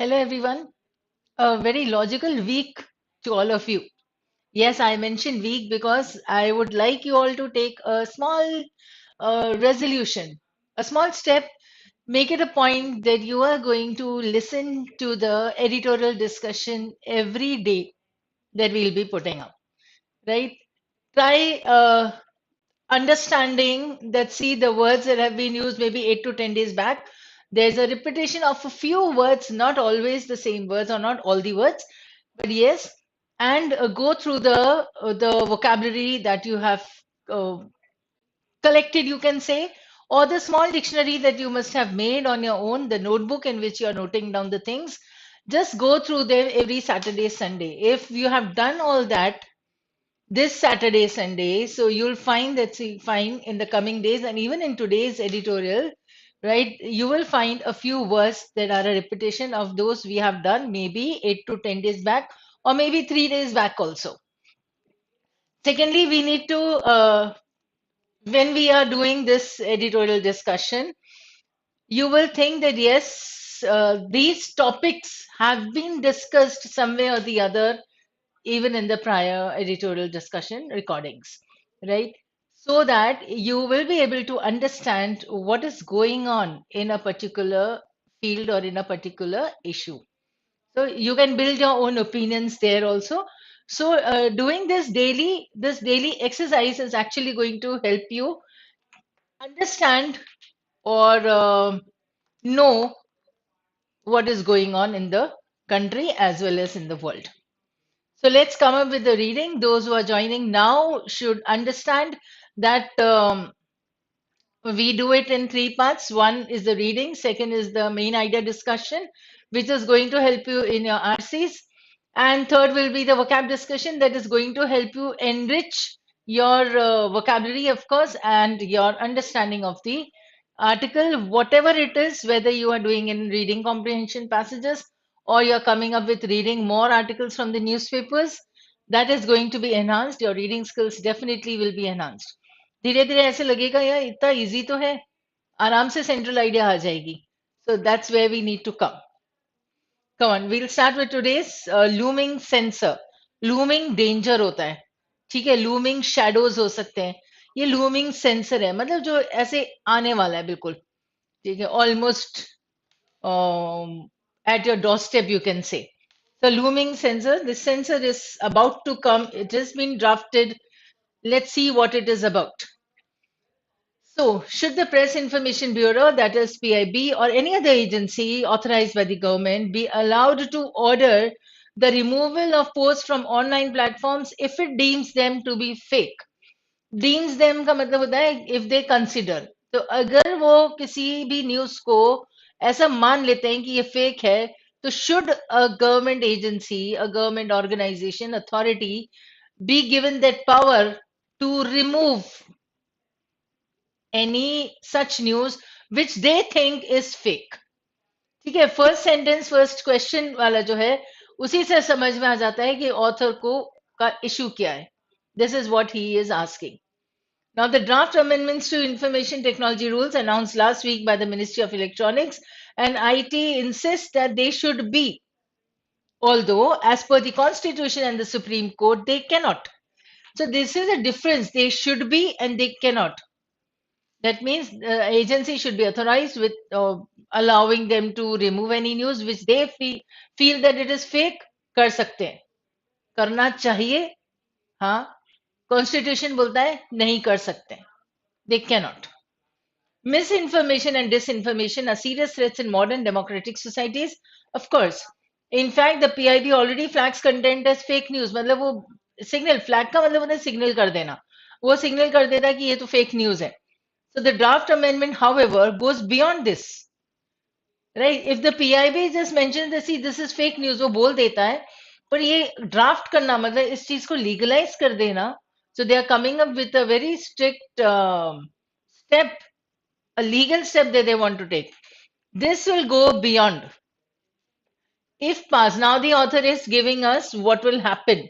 Hello, everyone. A very logical week to all of you. Yes, I mentioned week because I would like you all to take a small resolution, a small step. Make it a point that you are going to listen to the editorial discussion every day that we'll be putting up, right? Try understanding that, see, the words that have been used maybe 8 to 10 days back, there's a repetition of a few words, not always the same words or not all the words, but yes, and go through the vocabulary that you have uh, collected, you can say, or the small dictionary that you must have made on your own, the notebook in which you are noting down the things. Just go through them every Saturday, Sunday. If you have done all that this Saturday, Sunday. So you'll find that, see, fine, in the coming days and even in today's editorial, right? You will find a few words that are a repetition of those we have done maybe 8 to 10 days back, or maybe 3 days back also. Secondly, we need to, when we are doing this editorial discussion, you will think that yes, these topics have been discussed some way or the other even in the prior editorial discussion recordings, right? So that you will be able to understand what is going on in a particular field or in a particular issue. So you can build your own opinions there also. So doing this daily exercise is actually going to help you understand or know what is going on in the country as well as in the world. So let's come up with the reading. Those who are joining now should understand that we do it in three parts. One is the reading, second is the main idea discussion, which is going to help you in your RCs. And third will be the vocab discussion that is going to help you enrich your vocabulary, of course, and your understanding of the article, whatever it is, whether you are doing in reading comprehension passages or you're coming up with reading more articles from the newspapers, that is going to be enhanced. Your reading skills definitely will be enhanced. धीरे धीरे ऐसे लगेगा यार इतना easy तो है आराम से सेंट्रल आइडिया आ जाएगी so that's where we need to come on we'll start with today's looming sensor looming danger होता है ठीक है looming shadows हो सकते हैं ये looming sensor है मतलब जो ऐसे आने वाला है बिल्कुल ठीक है almost at your doorstep you can say the looming sensor this sensor is about to come it has been drafted let's see what it is about. So, should the Press Information Bureau, that is PIB, or any other agency authorized by the government be allowed to order the removal of posts from online platforms if it deems them to be fake? Deems them का मतलब होता है if they consider. तो अगर वो किसी भी news को ऐसा मान लेते हैं कि ये फेक है, तो should a government agency, a government organization, authority be given that power to remove any such news which they think is fake. ठीक है फर्स्ट सेंटेंस फर्स्ट क्वेश्चन वाला जो है उसी से समझ में आ जाता है कि ऑथर को का इशू क्या है this is what he is asking now the draft amendments to information technology rules announced last week by the Ministry of Electronics and IT insist that they should be although as per the constitution and the Supreme Court they cannot so this is a difference they should be and they cannot. That means the agency should be authorized with allowing them to remove any news which they feel that it is fake. कर सकते हैं करना चाहिए हाँ constitution बोलता है नहीं कर सकते they cannot. Misinformation and disinformation are serious threats in modern democratic societies. Of course, in fact, the PIB already flags content as fake news. मतलब वो सिग्नल फ्लैग का मतलब होता है सिग्नल कर देना वो सिग्नल कर देता है कि ये तो फेक न्यूज है. So the draft amendment, however, goes beyond this. Right? If the PIB just mentions that see this is fake news, वो बोल देता है, पर ये draft करना मतलब इस चीज को legalize कर देना. So they are coming up with a very strict step, a legal step that they want to take. This will go beyond. If passed, now the author is giving us what will happen.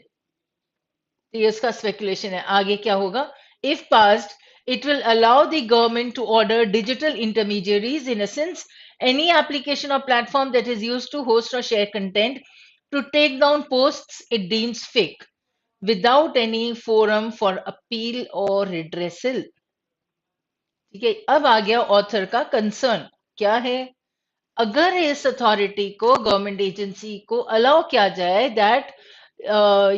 ये इसका speculation है आगे क्या होगा. If passed, It will allow the government to order digital intermediaries, in essence, any application or platform that is used to host or share content, to take down posts it deems fake without any forum for appeal or redressal. ठीक है, अब आ गया author का concern क्या है. अगर इस authority को, गवर्नमेंट एजेंसी को अलाउ किया जाए that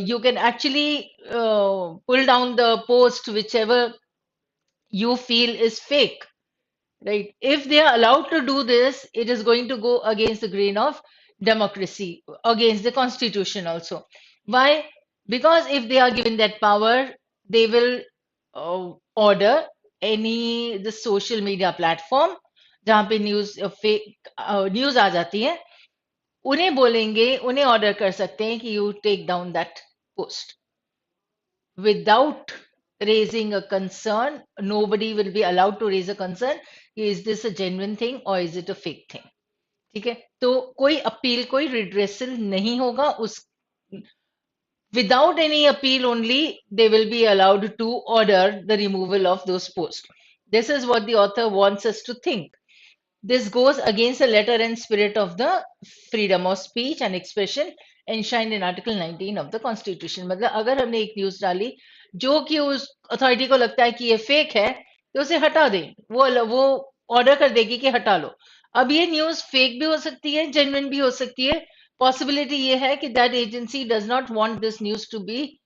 you can actually pull down the post whichever you feel is fake, right? If they are allowed to do this, it is going to go against the grain of democracy, against the constitution also. Why? Because if they are given that power, they will order any the social media platform जहाँ पे news fake news आ जाती है, उन्हें बोलेंगे, उन्हें order कर सकते हैं कि you take down that post without raising a concern. Nobody will be allowed to raise a concern. Is this a genuine thing or is it a fake thing? ठीक है, तो कोई अपील, कोई रिड्रेसल नहीं होगा उस. Without any appeal only they will be allowed to order the removal of those posts. This is what the author wants us to think. This goes against the letter and spirit of the freedom of speech and expression enshrined in Article 19 of the Constitution. मतलब अगर हमने एक news डाली जो कि उस authority को लगता है कि ये फेक है, तो उसे हटा दें. वो ऑर्डर कर देगी कि हटा लो. अब ये न्यूज फेक भी हो सकती है, जेन्युइन भी हो सकती है. पॉसिबिलिटी ये है कि that agency does not want this news to be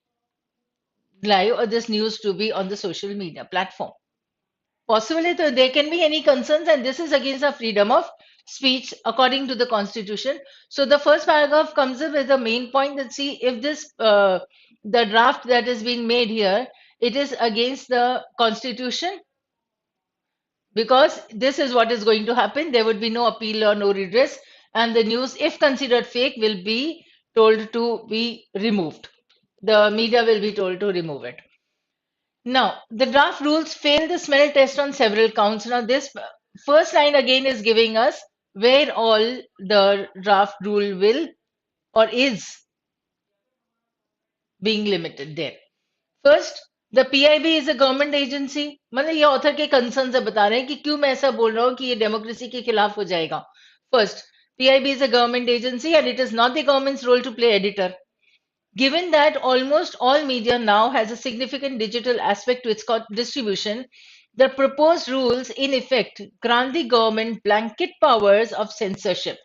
live or this news to be on the social media platform. Possibly, there can be any concerns, and this is against the freedom of speech according to the constitution. So the first paragraph comes up with the main point that, see, if this the draft that is being made here, it is against the constitution, because this is what is going to happen. There would be no appeal or no redress, and the news, if considered fake, will be told to be removed. The media will be told to remove it. Now, the draft rules fail the smell test on several counts. Now, this first line again is giving us where all the draft rule will or is being limited there. First, the PIB is a government agency. मतलब ये author के concern से बता रहे हैं कि क्यों मैं ऐसा बोल रहा हूँ कि ये डेमोक्रेसी के खिलाफ हो जाएगा. First, PIB is a government agency and it is not the government's role to play editor. Given that almost all media now has a significant digital aspect to its distribution, the proposed rules in effect grant the government blanket powers of censorship.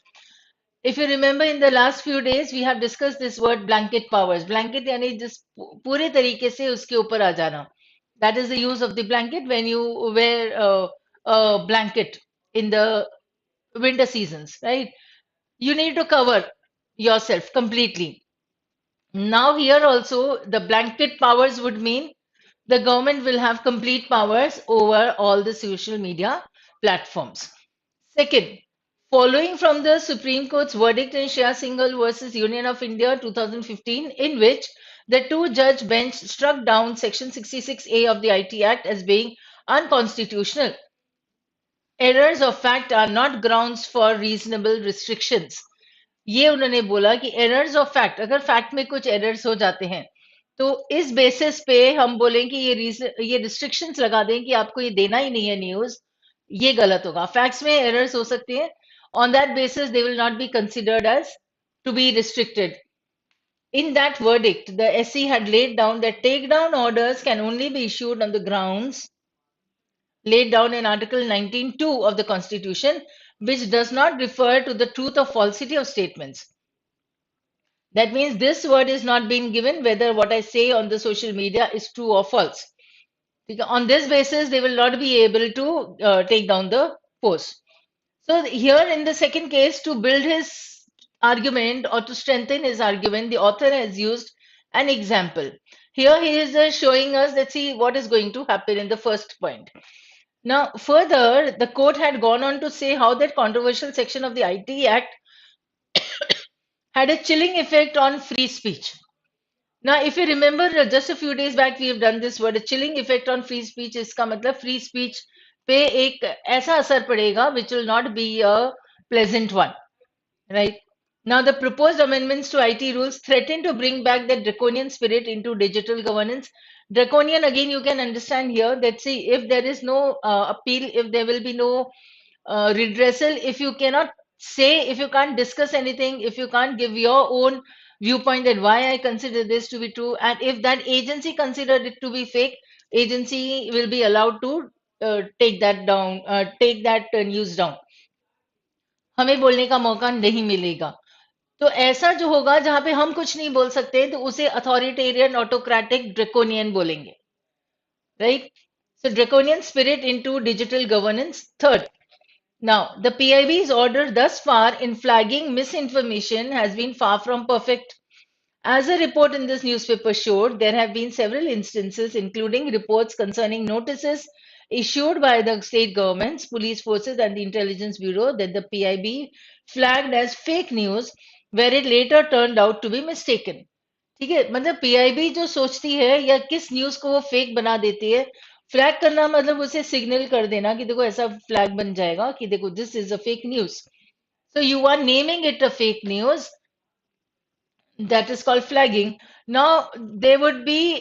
If you remember, in the last few days we have discussed this word blanket powers. Blanket यानी जिस पूरे तरीके से उसके ऊपर आ जाना. That is the use of the blanket when you wear a blanket in the winter seasons, right? You need to cover yourself completely. Now, here also, the blanket powers would mean the government will have complete powers over all the social media platforms. Second, following from the Supreme Court's verdict in Shah Singhal versus Union of India 2015, in which the two-judge bench struck down Section 66A of the IT Act as being unconstitutional, errors of fact are not grounds for reasonable restrictions. ये उन्होंने बोला कि errors of fact, अगर fact में कुछ errors हो जाते हैं तो इस बेसिस पे हम बोलें कि ये रिस्ट्रिक्शंस लगा दें कि आपको ये देना ही नहीं है न्यूज, ये गलत होगा. फैक्ट्स में एरर्स हो सकते हैं. On that basis they will not be considered as to be restricted. In that verdict, the SC had laid down that takedown orders can only be issued on the grounds laid down in Article 19(2) of the Constitution, which does not refer to the truth or falsity of statements. That means this word is not being given whether what I say on the social media is true or false. On this basis, they will not be able to take down the post. So here in the second case, to build his argument or to strengthen his argument, the author has used an example. Here he is showing us that, see, what is going to happen in the first point. Now, further, the court had gone on to say how that controversial section of the IT Act had a chilling effect on free speech. Now, if you remember, just a few days back, we have done this word, a chilling effect on free speech. इसका मतलब free speech पे एक ऐसा असर पड़ेगा which will not be a pleasant one, right? Now, the proposed amendments to IT rules threaten to bring back that draconian spirit into digital governance Draconian, again, you can understand here that, see, if there is no appeal, if there will be no redressal, if you cannot say, if you can't discuss anything, if you can't give your own viewpoint that why I consider this to be true, and if that agency considered it to be fake, agency will be allowed to take that down, take that news down. हमें बोलने का मौका नहीं मिलेगा. तो ऐसा जो होगा जहां पे हम कुछ नहीं बोल सकते तो उसे अथॉरिटेरियन ऑटोक्रेटिक ड्रेकोनियन बोलेंगे, right? So draconian spirit into digital governance. Third, now the PIB's order thus far in flagging misinformation has been far from perfect. As a report in this newspaper showed, there have been several instances, including reports concerning notices issued by the state governments, police forces, and the intelligence bureau that the PIB flagged as fake news, where it later turned out to be mistaken. ठीक है, मतलब PIB जो सोचती है या किस news को वो फेक बना देती है, फ्लैग करना मतलब उसे सिग्नल कर देना कि देखो ऐसा फ्लैग बन जाएगा कि देखो this is a fake news. So you are naming it a fake news. That is called flagging. Now, there would be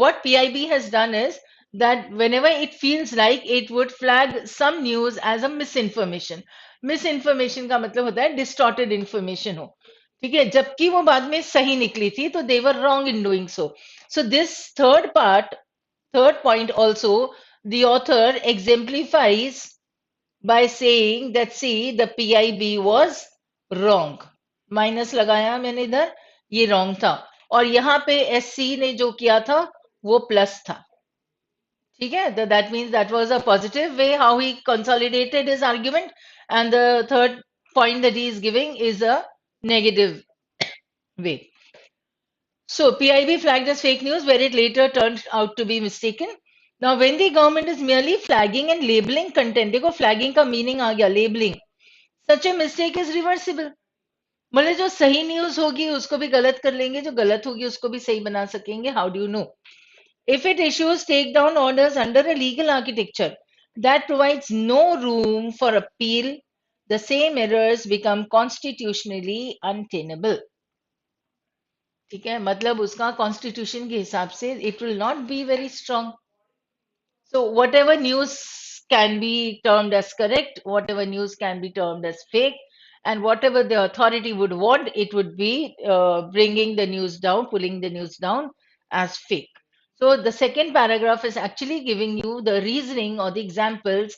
what PIB has done is that whenever it feels like it would flag some news as a misinformation. Misinformation का मतलब होता है distorted information हो. ठीक है, जबकि वो बाद में सही निकली थी, तो they were wrong in doing so. So this third point also, the author exemplifies by saying that, see, the PIB was wrong. Minus लगाया मैंने इधर, ये रॉन्ग था. और यहाँ पे SC ने जो किया था वो प्लस था. ठीक है, that means that was a positive way how he consolidated his argument, and the third point that he is giving is a negative way. So PIB flagged as fake news, where it later turned out to be mistaken. Now, when the government is merely flagging and labeling content, देखो flagging का meaning आ गया, labeling. Such a mistake is reversible. मतलब जो सही news होगी उसको भी गलत कर लेंगे, जो गलत होगी उसको भी सही बना सकेंगे. How do you know? If it issues takedown orders under a legal architecture that provides no room for appeal, the same errors become constitutionally untenable. ठीक है, मतलब उसका कॉन्स्टिट्यूशन के हिसाब से it will not be very strong. So whatever news can be termed as correct, whatever news can be termed as fake, and whatever the authority would want, it would be bringing the news down, pulling the news down as fake. So the second paragraph is actually giving you the reasoning or the examples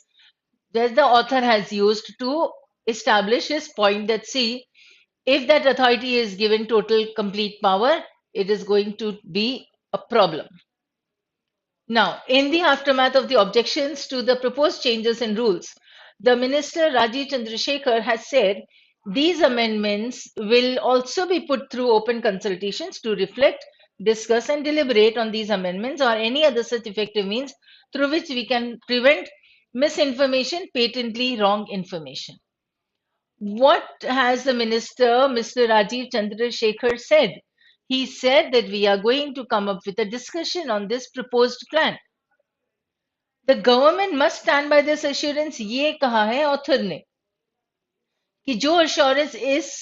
that the author has used to establish his point that, see, if that authority is given total complete power, it is going to be a problem. Now, in the aftermath of the objections to the proposed changes in rules, the Minister Rajiv Chandrasekhar has said these amendments will also be put through open consultations to reflect, discuss, and deliberate on these amendments or any other such effective means through which we can prevent misinformation, patently wrong information. What has the Minister, Mr. Rajiv Chandrasekhar, said? He said that we are going to come up with a discussion on this proposed plan. The government must stand by this assurance. ये कहा है author ने कि जो assurance इस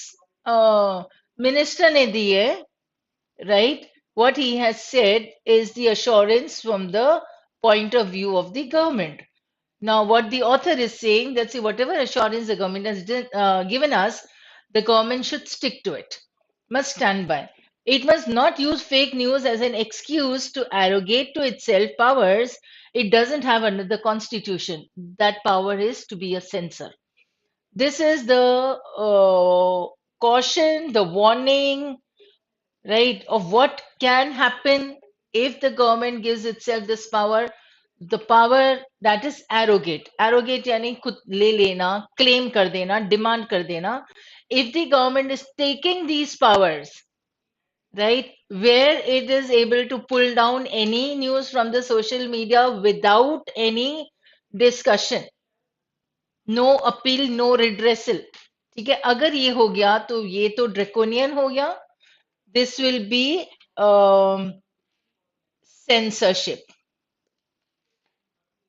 minister ने दी है, right? What he has said is the assurance from the point of view of the government. Now, what the author is saying that, see, whatever assurance the government has given us, the government should stick to it, must stand by. It must not use fake news as an excuse to arrogate to itself powers it doesn't have under the constitution. That power is to be a censor. This is the caution, the warning, right, of what can happen if the government gives itself this power. The power that is arrogate. Arrogate यानी खुद ले लेना, claim कर देना, demand कर देना. If the government is taking these powers, right, where it is able to pull down any news from the social media without any discussion, no appeal, no redressal. ठीक है, अगर ये हो गया तो ये तो ड्रेकोनियन हो गया. This will be censorship,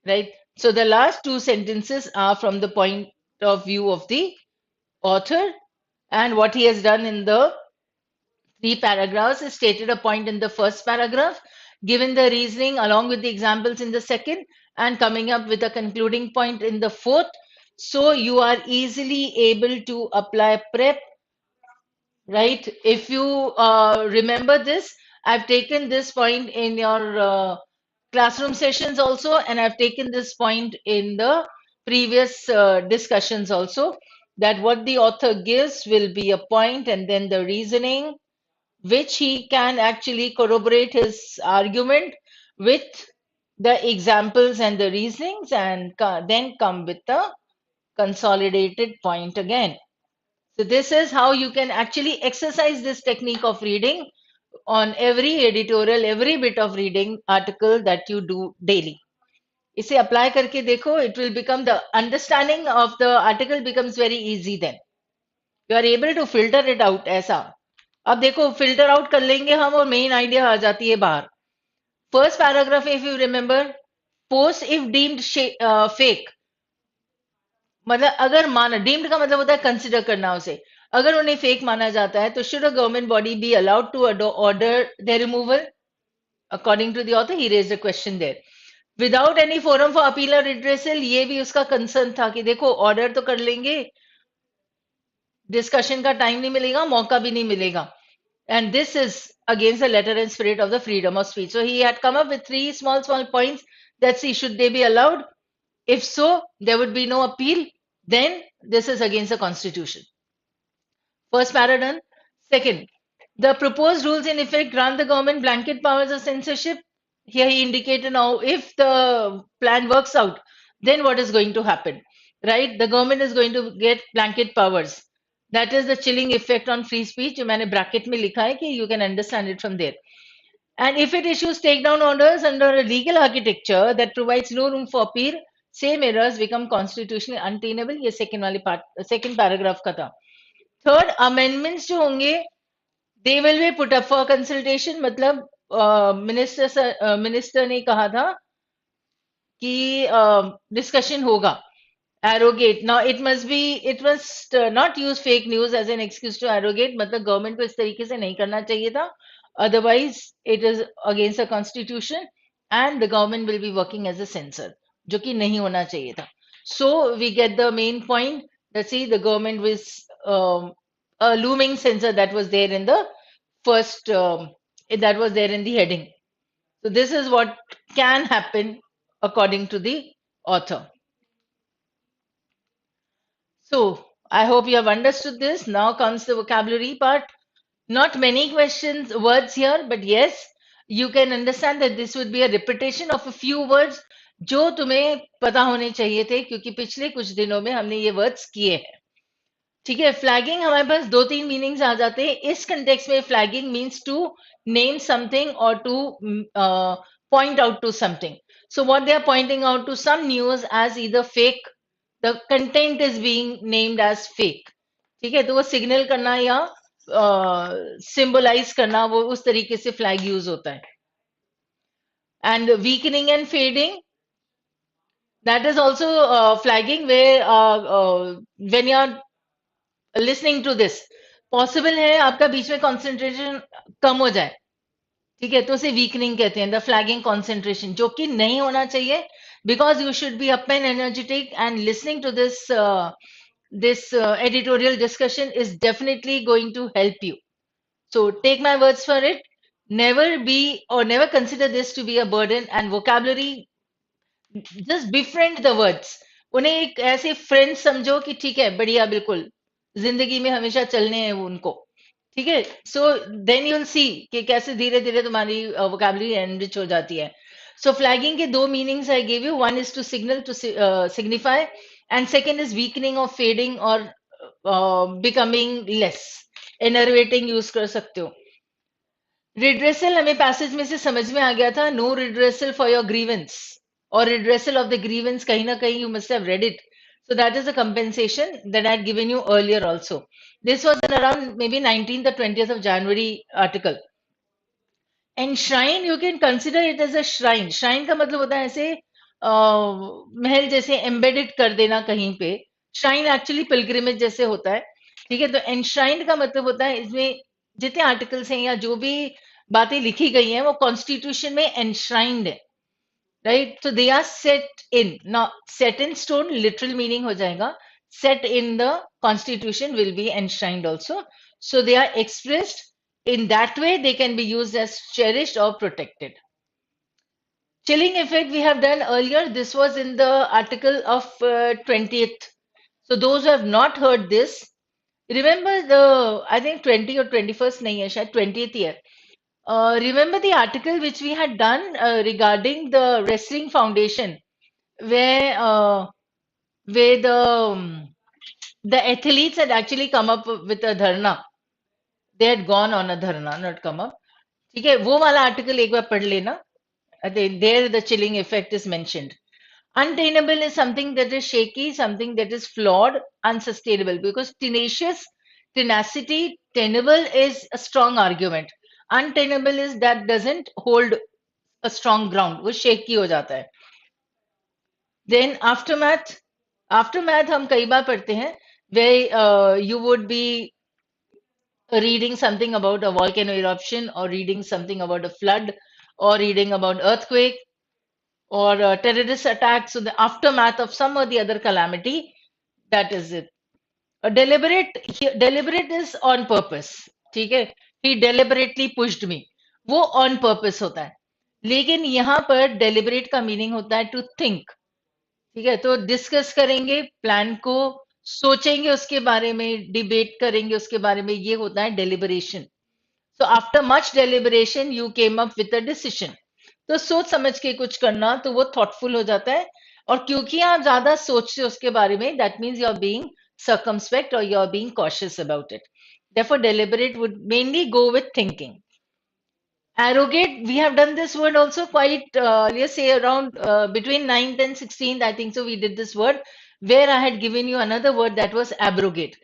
right? So the last two sentences are from the point of view of the author, and what he has done in the three paragraphs is stated a point in the first paragraph. given the reasoning along with the examples in the second, and coming up with a concluding point in the fourth. So you are easily able to apply prep, right? If you remember this, I've taken this point in your classroom sessions also, and I've taken this point in the previous discussions also, that what the author gives will be a point and then the reasoning, which he can actually corroborate his argument with the examples and the reasonings, and then come with the consolidated point again. So this is how you can actually exercise this technique of reading on every editorial, every bit of reading article that you do daily. इसे apply करके देखो, it will become the understanding of the article becomes very easy then. You are able to filter it out ऐसा. अब देखो filter out कर लेंगे हम और main idea आ जाती है बाहर. First paragraph, if you remember, post if deemed fake. मतलब अगर माना, डीम्ड का मतलब होता है कंसिडर करना उसे, अगर उन्हें फेक माना जाता है तो should a government body be allowed to order their removal? According to the author he raised the question there without any forum for appeal और रिड्रेसल. ये भी उसका कंसर्न था कि देखो ऑर्डर तो कर लेंगे, डिस्कशन का टाइम नहीं मिलेगा, मौका भी नहीं मिलेगा. And this is against the letter and spirit of the freedom of speech. So he had come up with three small points that see, should they be allowed? If so, there would be no appeal. Then this is against the constitution. First paradigm. Second, the proposed rules in effect grant the government blanket powers of censorship. Here he indicated now if the plan works out, then what is going to happen, right? The government is going to get blanket powers. That is the chilling effect on free speech. जो मैंने bracket में लिखा है कि you can understand it from there. And if it issues takedown orders under a legal architecture that provides no room for appeal, same errors become constitutionally untenable. ये second वाली part, second paragraph का था. Third, amendments जो होंगे, they will be put up for consultation. मतलब minister ने कहा था कि डिस्कशन होगा. Arrogate. Now it must not use fake news as an excuse to arrogate. मतलब गवर्नमेंट को इस तरीके से नहीं करना चाहिए था. Otherwise, it is against the constitution, and the government will be working as a censor, जो कि नहीं होना चाहिए था. So we get the main point. Let's see, the government was a looming sensor that was there in the first, that was there in the heading. So this is what can happen according to the author. So I hope you have understood this. Now comes the vocabulary part. Not many questions, words here, but yes, you can understand that this would be a repetition of a few words जो तुम्हें पता होने चाहिए थे, क्योंकि पिछले कुछ दिनों में हमने ये वर्ड्स किए हैं. ठीक है, फ्लैगिंग हमारे पास दो तीन मीनिंग्स आ जाते हैं. इस कंटेक्स्ट में flagging means to name something और to point out to something. So what they are pointing out to some news as either fake, the content is being named as fake. ठीक है, तो वो signal करना या symbolize करना, वो उस तरीके से फ्लैग यूज होता है. And weakening and fading, that is also flagging where when you are listening to this, possible है आपका बीच में concentration कम हो जाए. ठीक है, तो उसे वीकनिंग कहते हैं, द फ्लैगिंग कॉन्सेंट्रेशन, जो कि नहीं होना चाहिए, because you should be up and energetic, and listening to this editorial discussion is definitely going to help you. So take my words for it. Never be or never consider this to be a burden, and vocabulary, just befriend the words. उन्हें एक ऐसे friend समझो कि ठीक है, बढ़िया, बिल्कुल जिंदगी में हमेशा चलने हैं वो उनको. ठीक है, so then you will see कि कैसे धीरे धीरे तुम्हारी वोकैबुलरी एनरिच हो जाती है. सो फ्लैगिंग के दो meanings I give you. One is to signal, to signify, and second is weakening और फेडिंग और बिकमिंग लेस. एनर्वेटिंग यूज कर सकते हो. रिड्रेसल हमें पैसेज में से समझ में आ गया था. No redressal for your grievance or redressal of the grievance, kahin na kahin you must have read it. So that is a compensation that I had given you earlier also. This was in around maybe 19th or 20th of January article. And shrine, you can consider it as a shrine. Shrine का मतलब होता है ऐसे महल जैसे embedded कर देना कहीं पे. Shrine actually pilgrimage जैसे होता है. ठीक है, तो enshrined का मतलब होता है, इसमें जितने आर्टिकल्स हैं या जो भी बातें लिखी गई हैं वो कॉन्स्टिट्यूशन में एनश्राइंड है, right? So they are set in. Now, set in stone literal meaning हो जाएगा. Set in the constitution will be enshrined also. So they are expressed in that way. They can be used as cherished or protected. Chilling effect we have done earlier. This was in the article of 20th. So those who have not heard this, remember the, I think 20 or 21st nahi hai, shayad 20th year. Remember the article which we had done regarding the Wrestling Foundation, where the athletes had actually come up with a dharna. They had gone on a dharna, not come up. ठीक है, वो वाला article एक बार पढ़ लेना. There the chilling effect is mentioned. Untenable is something that is shaky, something that is flawed, unsustainable. Because tenacious, tenacity, tenable is a strong argument. Untenable is that doesn't hold a strong ground. वो shaky हो जाता है. Then aftermath हम कई बार पढ़ते हैं where you would be reading something about a volcano eruption or reading something about a flood or reading about earthquake or a terrorist attack. So the aftermath of some or the other calamity, that is it. A deliberate is on purpose. ठीक है? He deliberately pushed me. वो on purpose होता है. लेकिन यहाँ पर deliberate का meaning होता है to think. ठीक है, तो डिस्कस करेंगे प्लान को, सोचेंगे उसके बारे में, डिबेट करेंगे उसके बारे में, ये होता है deliberation. So after much deliberation you came up with a decision. तो सोच समझ के कुछ करना तो वो थॉटफुल हो जाता है. और क्योंकि आप ज्यादा सोचते हो उसके बारे में, that means you are being circumspect or you are being cautious about it. Therefore, deliberate would mainly go with thinking. Arrogate, we have done this word also quite, let's say around between 9th and 16th, I think so, we did this word, where I had given you another word that was abrogate.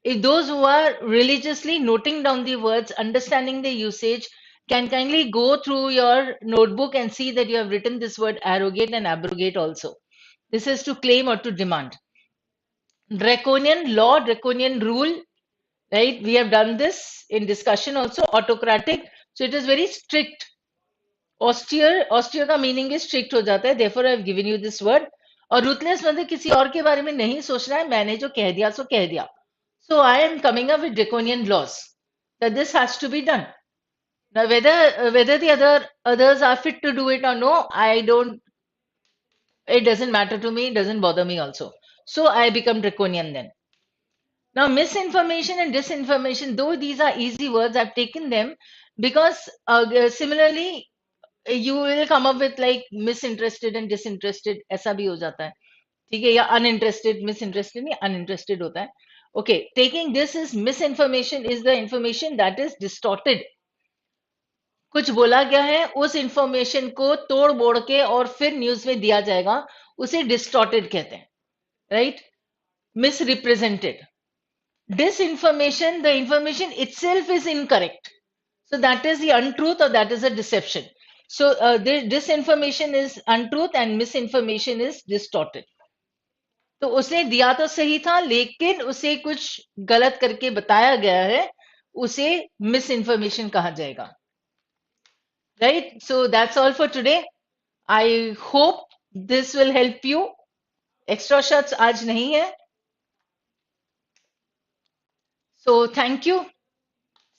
If those who are religiously noting down the words, understanding the usage, can kindly go through your notebook and see that you have written this word arrogate and abrogate also. This is to claim or to demand. Draconian law, draconian rule, right? We have done this in discussion also. Autocratic, so it is very strict. Austere का meaning भी strict हो जाता है. Therefore I have given you this word. और ruthless मतलब किसी और के बारे में नहीं सोचना है, मैंने जो कह दिया सो कह दिया. So I am coming up with draconian laws that this has to be done. Now whether the others are fit to do it or no, I don't. It doesn't matter to me. It doesn't bother me also. So I become draconian then. Now, misinformation and disinformation, though these are easy words, I've taken them because similarly, you will come up with like misinterested and disinterested. ऐसा भी हो जाता है. ठीक है, या uninterested, misinterested नहीं, uninterested होता है. Okay, taking this is misinformation is the information that is distorted. कुछ बोला गया है, उस इंफॉर्मेशन को तोड़ मोड़ के और फिर न्यूज में दिया जाएगा, उसे डिस्टॉर्टेड कहते हैं, right? Misrepresented. Disinformation, the information itself is incorrect. So that is the untruth or that is a deception. So disinformation is untruth and misinformation is distorted. तो उसने दिया तो सही था, लेकिन उसे कुछ गलत करके बताया गया है, उसे मिसइंफॉर्मेशन कहा जाएगा. Right? So that's all for today. I hope this will help you. Extra shots आज नहीं है. So thank you.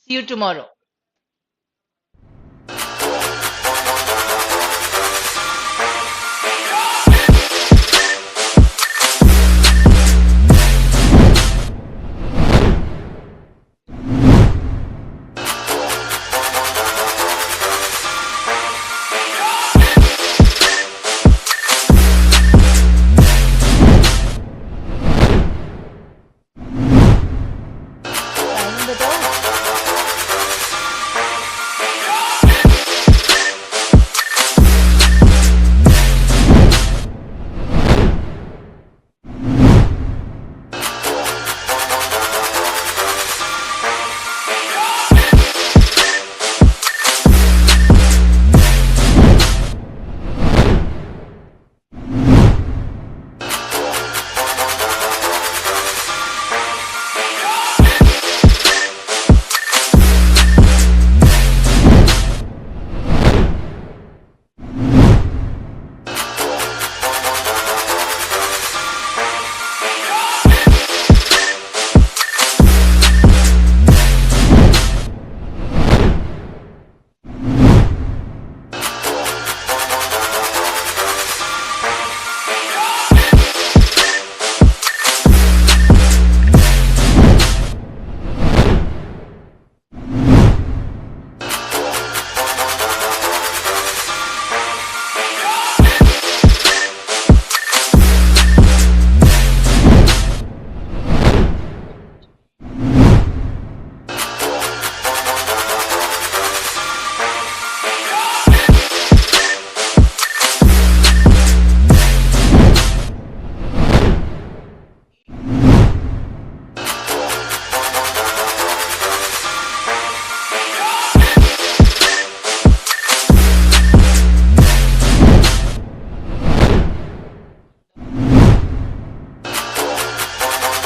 See you tomorrow.